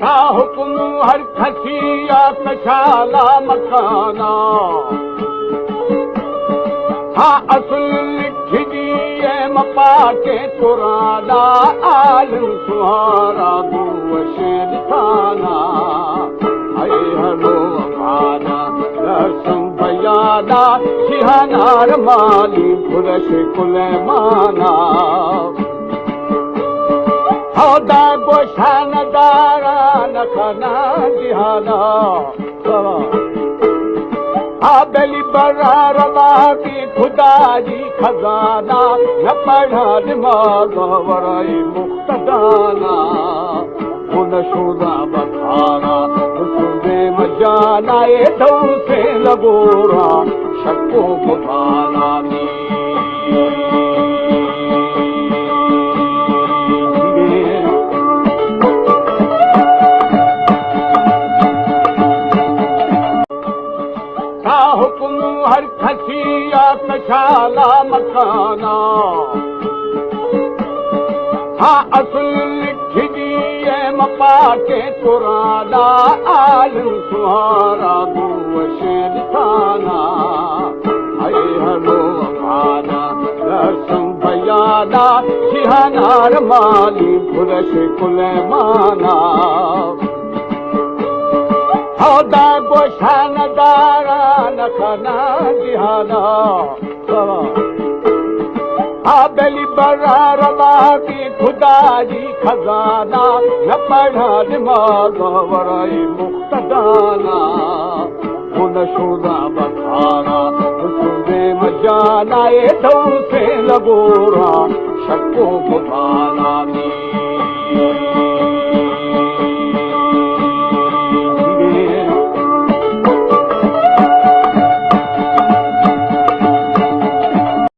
सा हुक्म हर खसिया कशाला मकाना हाँ असुल लिखी मपा के पुराना आलम सुहारा गुवशेद थाना अरे हलो माना रसम बयाना शिहानार माली पुरश कुलमाना हौदा गोशान दारा नखना जिहाना आबली बरार की खुदा जी खजाना न पढ़ा दिमाग वराई मुक्तदाना उन शुदा बखाना उसने मजाना ये दौ से लगोरा शक्को बुखाना हर खसिया कशाला मकाना हाँ असुल लिखी मपा के पुराना आलम सुहारा गुवशेद थाना अरे हलो माना रसम बयाना शिहानार माली पुरश कुलमाना हौदा गोशान दारा नखना जिहाना आबली बरार की खुदा जी खजाना न पढ़ा दिमाग वराई मुक्तदाना उन शुदा बखाना उसने मजाना ये दौ से लगोरा शक्को बुखाना